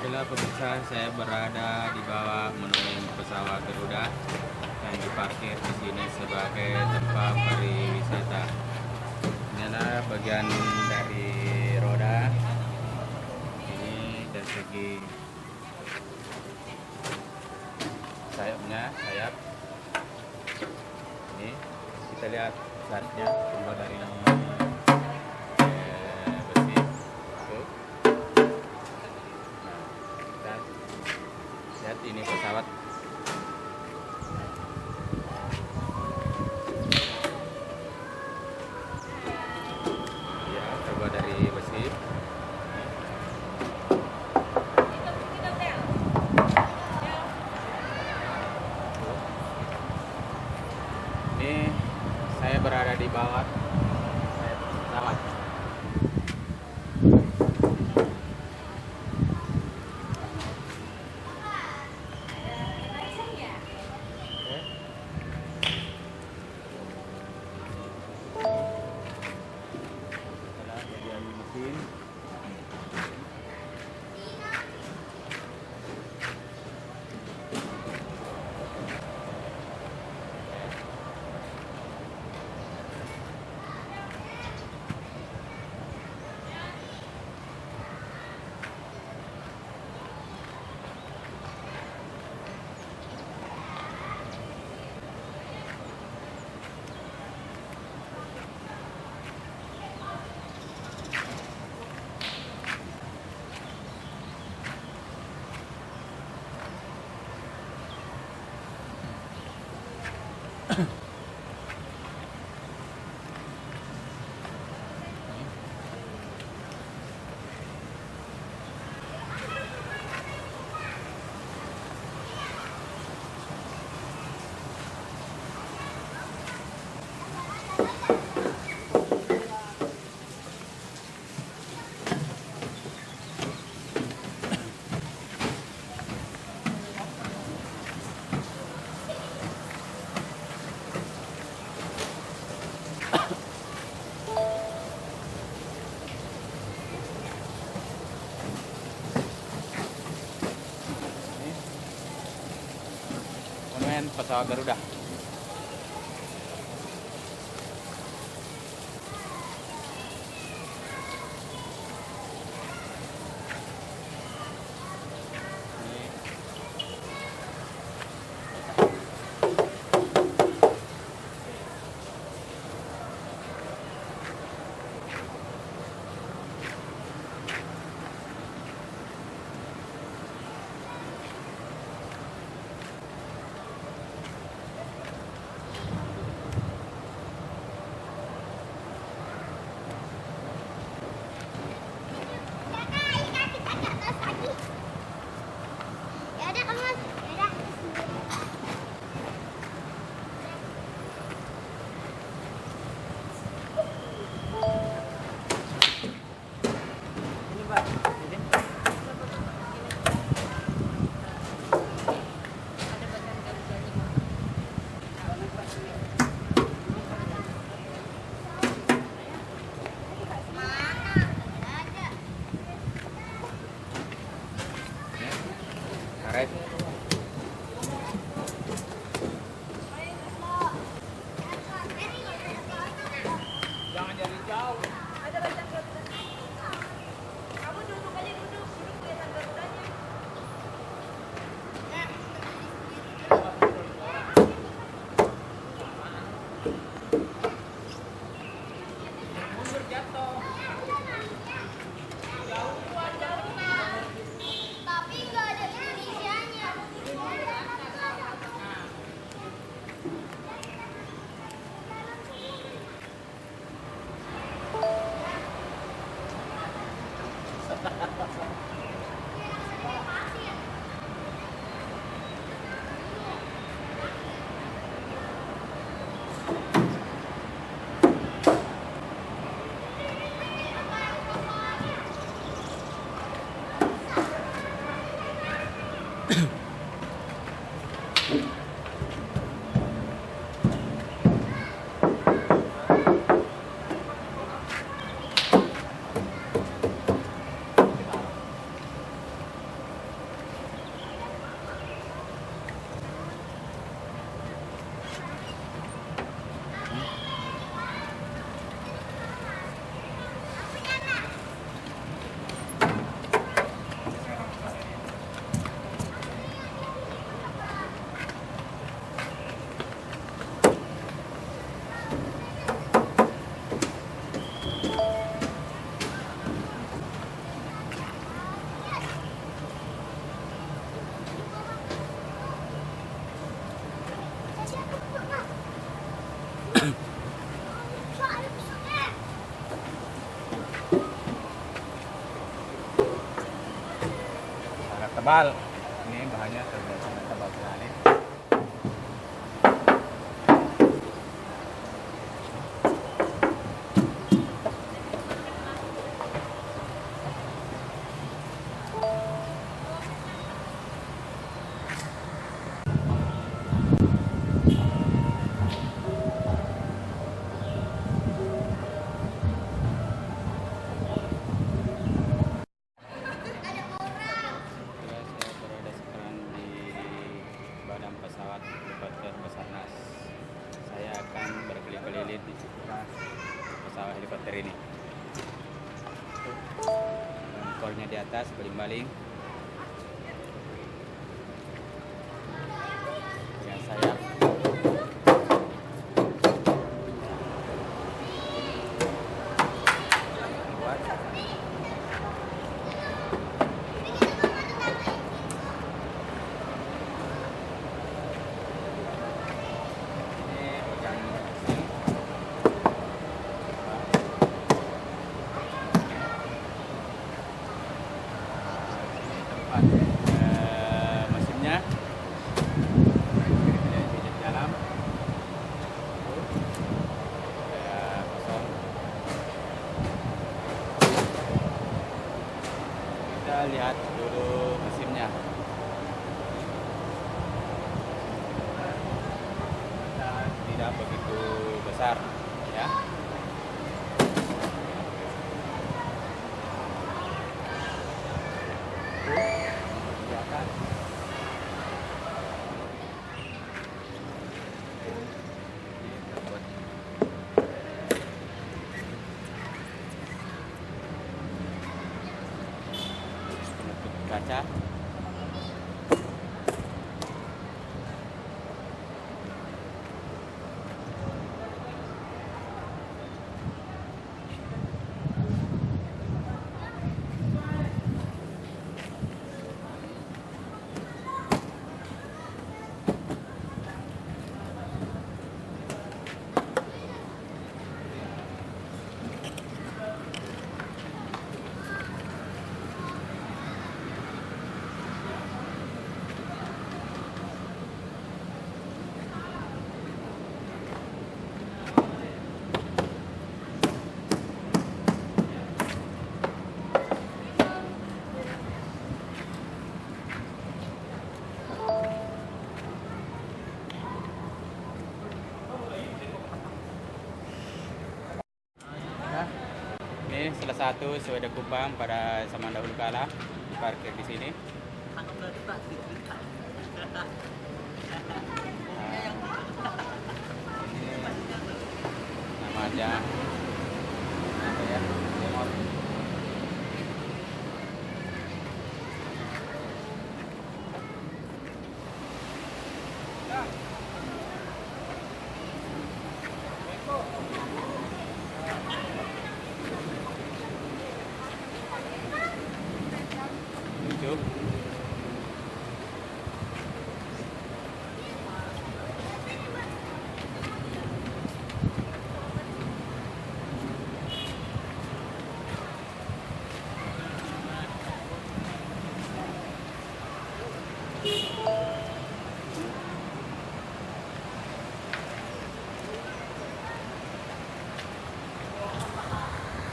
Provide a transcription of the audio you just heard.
Itulah pemirsa, saya berada di bawah monumen pesawat Garuda yang diparkir di sini sebagai tempat pariwisata. Ini adalah bagian dari roda. Ini dari segi sayapnya, ini kita lihat sayapnya terbuat dari besi. Tuh. Nah, lihat ini pesawat. Ya, terbuat dari besi. Ini saya berada di bawah pesawat. Adalah bagian mesin. Monumen pesawat Garuda. Karet. Jangan jadi jauh. Ada bacaan Garudanya. Kamu duduk aja, duduk kelihatan Garudanya. Mundur jatuh. Tapi nggak ada Indonesianya. tebal. Ini bahannya tebal sekali. Saya berada sekarang di badan pesawat helikopter Basarnas. Saya akan berkeliling di sekitar pesawat helikopter ini. Ekornya di atas, baling-baling. Dengan sayap. Buat ini bagian mesin. Ini tempat mesinnya. Ini di dalam. Kosong. Kita lihat dulu mesinnya. Tidak begitu besar, ya. Di atas. Ini terbuat penutup kaca. Nah, ini salah satu sepeda Kupang pada zaman dahulu kala diparkir di sini. Ini namanya apa ya? Remote. Lucu.